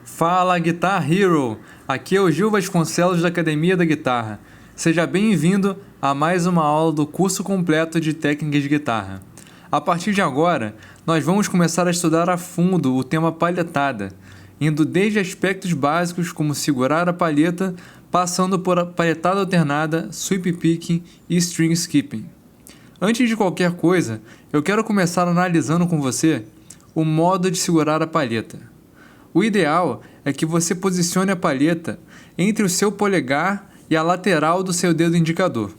Fala Guitar Hero! Aqui é o Gil Vasconcelos da Academia da Guitarra. Seja bem-vindo a mais uma aula do curso completo de técnicas de guitarra. A partir de agora, nós vamos começar a estudar a fundo o tema palhetada, indo desde aspectos básicos como segurar a palheta, passando por a palhetada alternada, sweep picking e string skipping. Antes de qualquer coisa, eu quero começar analisando com você o modo de segurar a palheta. O ideal é que você posicione a palheta entre o seu polegar e a lateral do seu dedo indicador.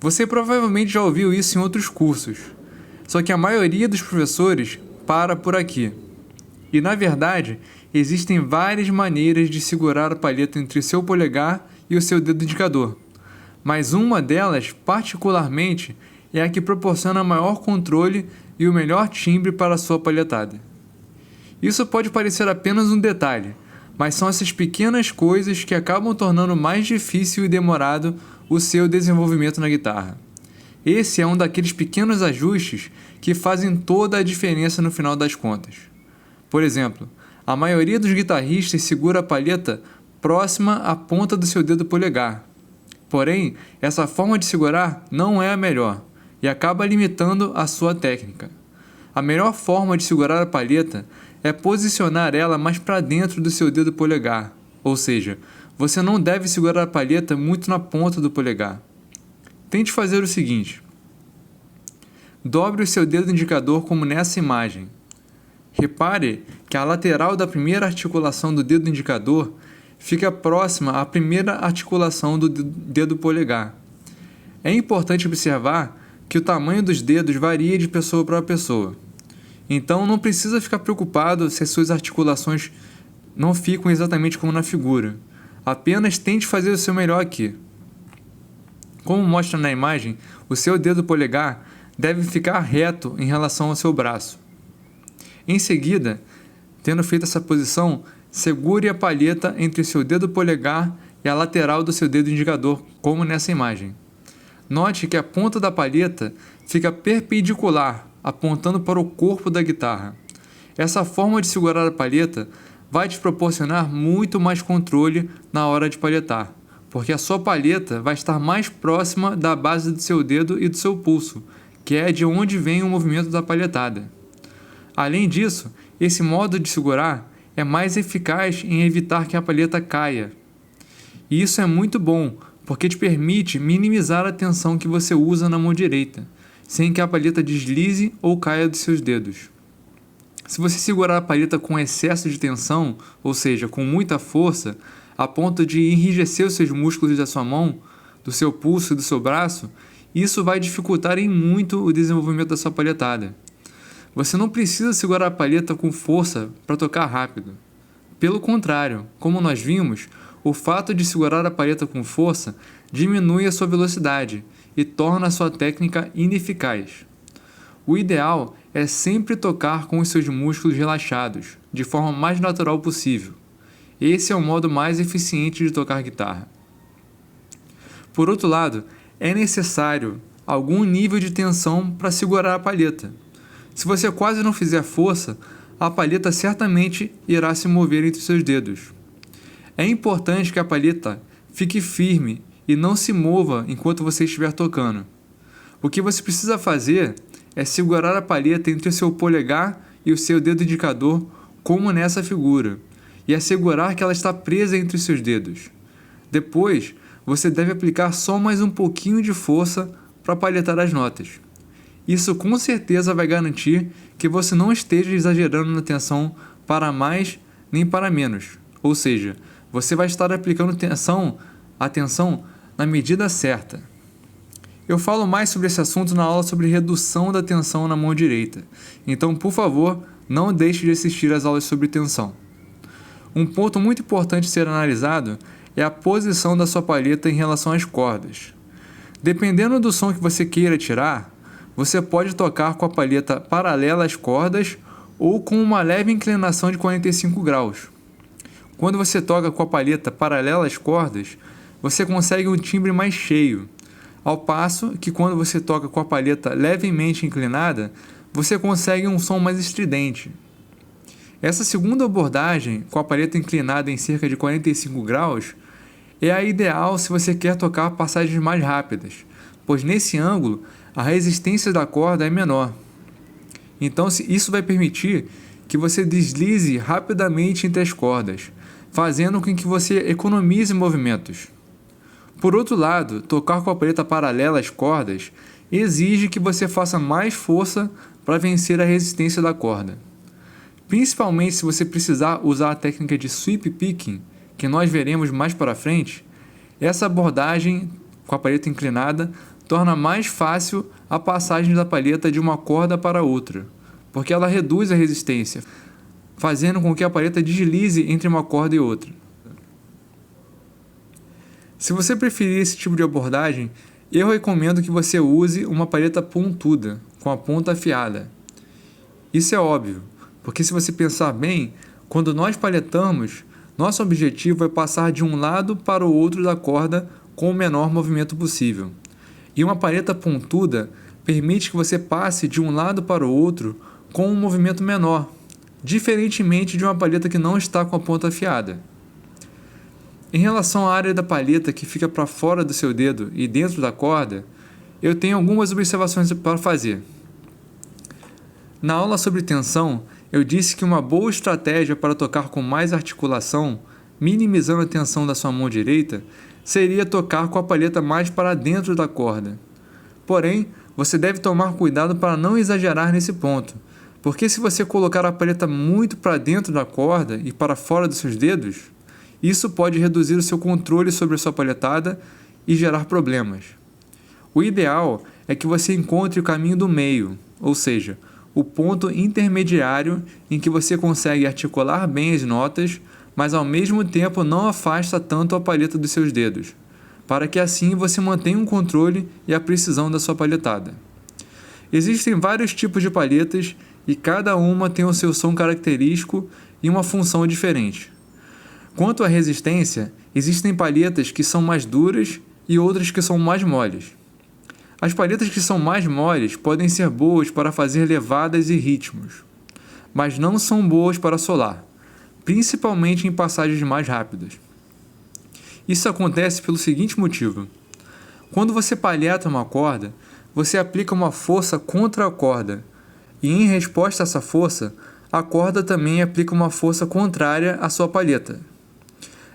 Você provavelmente já ouviu isso em outros cursos, só que a maioria dos professores para por aqui. E na verdade, existem várias maneiras de segurar a palheta entre o seu polegar e o seu dedo indicador, mas uma delas, particularmente, é a que proporciona maior controle e o melhor timbre para a sua palhetada. Isso pode parecer apenas um detalhe, mas são essas pequenas coisas que acabam tornando mais difícil e demorado o seu desenvolvimento na guitarra. Esse é um daqueles pequenos ajustes que fazem toda a diferença no final das contas. Por exemplo, a maioria dos guitarristas segura a palheta próxima à ponta do seu dedo polegar. Porém, essa forma de segurar não é a melhor e acaba limitando a sua técnica. A melhor forma de segurar a palheta é posicionar ela mais para dentro do seu dedo polegar, ou seja, você não deve segurar a palheta muito na ponta do polegar. Tente fazer o seguinte: dobre o seu dedo indicador como nessa imagem. Repare que a lateral da primeira articulação do dedo indicador fica próxima à primeira articulação do dedo polegar. É importante observar que o tamanho dos dedos varia de pessoa para pessoa. Então não precisa ficar preocupado se as suas articulações não ficam exatamente como na figura. Apenas tente fazer o seu melhor aqui. Como mostra na imagem, o seu dedo polegar deve ficar reto em relação ao seu braço. Em seguida, tendo feito essa posição, segure a palheta entre o seu dedo polegar e a lateral do seu dedo indicador, como nessa imagem. Note que a ponta da palheta fica perpendicular, apontando para o corpo da guitarra. Essa forma de segurar a palheta vai te proporcionar muito mais controle na hora de palhetar, porque a sua palheta vai estar mais próxima da base do seu dedo e do seu pulso, que é de onde vem o movimento da palhetada. Além disso, esse modo de segurar é mais eficaz em evitar que a palheta caia. E isso é muito bom, porque te permite minimizar a tensão que você usa na mão direita, sem que a palheta deslize ou caia dos seus dedos. Se você segurar a palheta com excesso de tensão, ou seja, com muita força, a ponto de enrijecer os seus músculos da sua mão, do seu pulso e do seu braço, isso vai dificultar em muito o desenvolvimento da sua palhetada. Você não precisa segurar a palheta com força para tocar rápido. Pelo contrário, como nós vimos, o fato de segurar a palheta com força diminui a sua velocidade e torna a sua técnica ineficaz. O ideal é sempre tocar com os seus músculos relaxados, de forma mais natural possível. Esse é o modo mais eficiente de tocar guitarra. Por outro lado, é necessário algum nível de tensão para segurar a palheta. Se você quase não fizer força, a palheta certamente irá se mover entre seus dedos. É importante que a palheta fique firme e não se mova enquanto você estiver tocando. O que você precisa fazer é segurar a palheta entre o seu polegar e o seu dedo indicador, como nessa figura, e assegurar que ela está presa entre os seus dedos. Depois, você deve aplicar só mais um pouquinho de força para palhetar as notas. Isso com certeza vai garantir que você não esteja exagerando na tensão para mais nem para menos, ou seja, você vai estar aplicando a tensão na medida certa. Eu falo mais sobre esse assunto na aula sobre redução da tensão na mão direita, então, por favor, não deixe de assistir às aulas sobre tensão. Um ponto muito importante a ser analisado é a posição da sua palheta em relação às cordas. Dependendo do som que você queira tirar, você pode tocar com a palheta paralela às cordas ou com uma leve inclinação de 45 graus. Quando você toca com a palheta paralela às cordas, você consegue um timbre mais cheio, ao passo que quando você toca com a palheta levemente inclinada, você consegue um som mais estridente. Essa segunda abordagem, com a palheta inclinada em cerca de 45 graus, é a ideal se você quer tocar passagens mais rápidas, pois nesse ângulo a resistência da corda é menor. Então isso vai permitir que você deslize rapidamente entre as cordas, fazendo com que você economize movimentos. Por outro lado, tocar com a palheta paralela às cordas exige que você faça mais força para vencer a resistência da corda. Principalmente se você precisar usar a técnica de sweep picking, que nós veremos mais para frente, essa abordagem com a palheta inclinada torna mais fácil a passagem da palheta de uma corda para outra, porque ela reduz a resistência, fazendo com que a palheta deslize entre uma corda e outra. Se você preferir esse tipo de abordagem, eu recomendo que você use uma palheta pontuda, com a ponta afiada. Isso é óbvio, porque se você pensar bem, quando nós palhetamos, nosso objetivo é passar de um lado para o outro da corda com o menor movimento possível. E uma palheta pontuda permite que você passe de um lado para o outro com um movimento menor, diferentemente de uma palheta que não está com a ponta afiada. Em relação à área da palheta que fica para fora do seu dedo e dentro da corda, eu tenho algumas observações para fazer. Na aula sobre tensão, eu disse que uma boa estratégia para tocar com mais articulação, minimizando a tensão da sua mão direita, seria tocar com a palheta mais para dentro da corda. Porém, você deve tomar cuidado para não exagerar nesse ponto, porque se você colocar a palheta muito para dentro da corda e para fora dos seus dedos, isso pode reduzir o seu controle sobre a sua palhetada e gerar problemas. O ideal é que você encontre o caminho do meio, ou seja, o ponto intermediário em que você consegue articular bem as notas, mas ao mesmo tempo não afasta tanto a palheta dos seus dedos, para que assim você mantenha o controle e a precisão da sua palhetada. Existem vários tipos de palhetas e cada uma tem o seu som característico e uma função diferente. Quanto à resistência, existem palhetas que são mais duras e outras que são mais moles. As palhetas que são mais moles podem ser boas para fazer levadas e ritmos, mas não são boas para solar, principalmente em passagens mais rápidas. Isso acontece pelo seguinte motivo: quando você palheta uma corda, você aplica uma força contra a corda, e em resposta a essa força, a corda também aplica uma força contrária à sua palheta.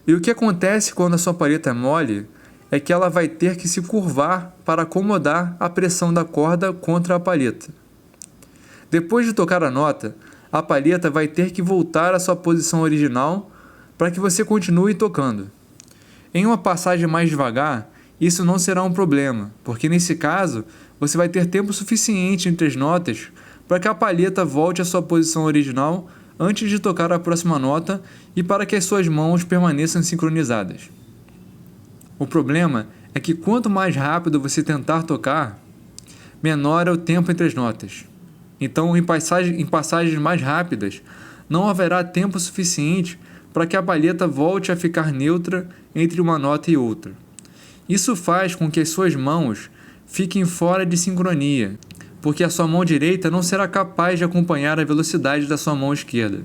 E o que acontece quando a sua palheta é mole é que ela vai ter que se curvar para acomodar a pressão da corda contra a palheta. Depois de tocar a nota, a palheta vai ter que voltar à sua posição original para que você continue tocando. Em uma passagem mais devagar, isso não será um problema, porque nesse caso você vai ter tempo suficiente entre as notas para que a palheta volte à sua posição original antes de tocar a próxima nota e para que as suas mãos permaneçam sincronizadas. O problema é que quanto mais rápido você tentar tocar, menor é o tempo entre as notas. Então, em passagens mais rápidas, não haverá tempo suficiente para que a palheta volte a ficar neutra entre uma nota e outra. Isso faz com que as suas mãos fiquem fora de sincronia, porque a sua mão direita não será capaz de acompanhar a velocidade da sua mão esquerda.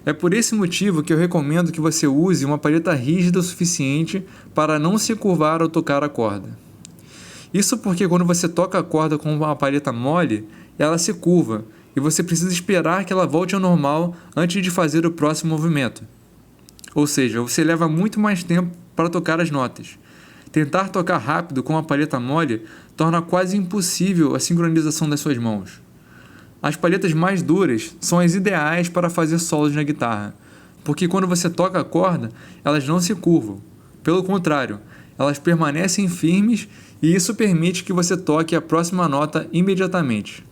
É por esse motivo que eu recomendo que você use uma palheta rígida o suficiente para não se curvar ao tocar a corda. Isso porque quando você toca a corda com uma palheta mole, ela se curva e você precisa esperar que ela volte ao normal antes de fazer o próximo movimento. Ou seja, você leva muito mais tempo para tocar as notas. Tentar tocar rápido com uma palheta mole torna quase impossível a sincronização das suas mãos. As palhetas mais duras são as ideais para fazer solos na guitarra, porque quando você toca a corda, elas não se curvam. Pelo contrário, elas permanecem firmes e isso permite que você toque a próxima nota imediatamente.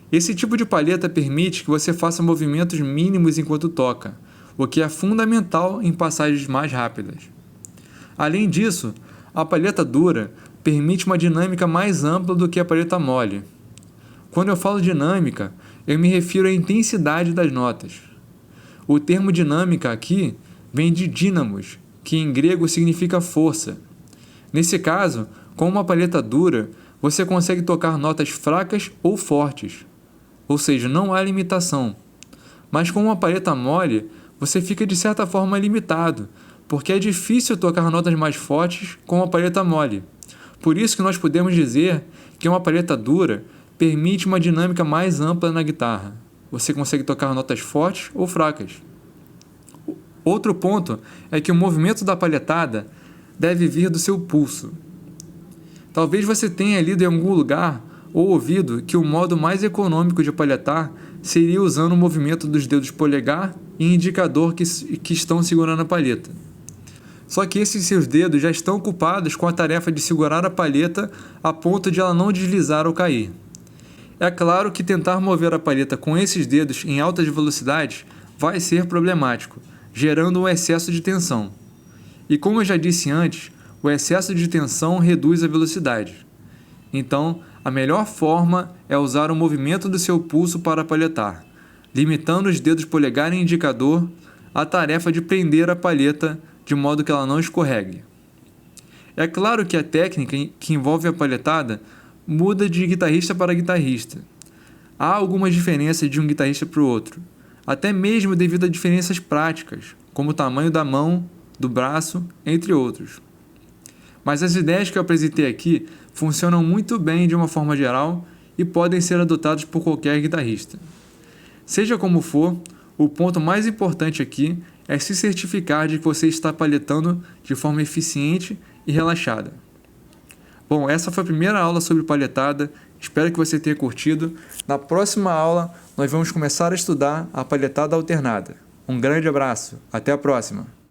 Esse tipo de palheta permite que você faça movimentos mínimos enquanto toca, o que é fundamental em passagens mais rápidas. Além disso, a palheta dura permite uma dinâmica mais ampla do que a palheta mole. Quando eu falo dinâmica, eu me refiro à intensidade das notas. O termo dinâmica aqui vem de dínamos, que em grego significa força. Nesse caso, com uma palheta dura, você consegue tocar notas fracas ou fortes, ou seja, não há limitação. Mas com uma palheta mole, você fica de certa forma limitado, porque é difícil tocar notas mais fortes com uma palheta mole. Por isso que nós podemos dizer que uma palheta dura permite uma dinâmica mais ampla na guitarra. Você consegue tocar notas fortes ou fracas. Outro ponto é que o movimento da palhetada deve vir do seu pulso. Talvez você tenha lido em algum lugar ou ouvido que o modo mais econômico de palhetar seria usando o movimento dos dedos polegar e indicador que estão segurando a palheta. Só que esses seus dedos já estão ocupados com a tarefa de segurar a palheta a ponto de ela não deslizar ou cair. É claro que tentar mover a palheta com esses dedos em altas velocidades vai ser problemático, gerando um excesso de tensão. E como eu já disse antes, o excesso de tensão reduz a velocidade. Então, a melhor forma é usar o movimento do seu pulso para palhetar, limitando os dedos polegar e indicador à tarefa de prender a palheta de modo que ela não escorregue. É claro que a técnica que envolve a palhetada muda de guitarrista para guitarrista. Há algumas diferenças de um guitarrista para o outro, até mesmo devido a diferenças práticas, como o tamanho da mão, do braço, entre outros. Mas as ideias que eu apresentei aqui funcionam muito bem de uma forma geral e podem ser adotadas por qualquer guitarrista. Seja como for, o ponto mais importante aqui é se certificar de que você está palhetando de forma eficiente e relaxada. Bom, essa foi a primeira aula sobre palhetada, espero que você tenha curtido. Na próxima aula, nós vamos começar a estudar a palhetada alternada. Um grande abraço, até a próxima!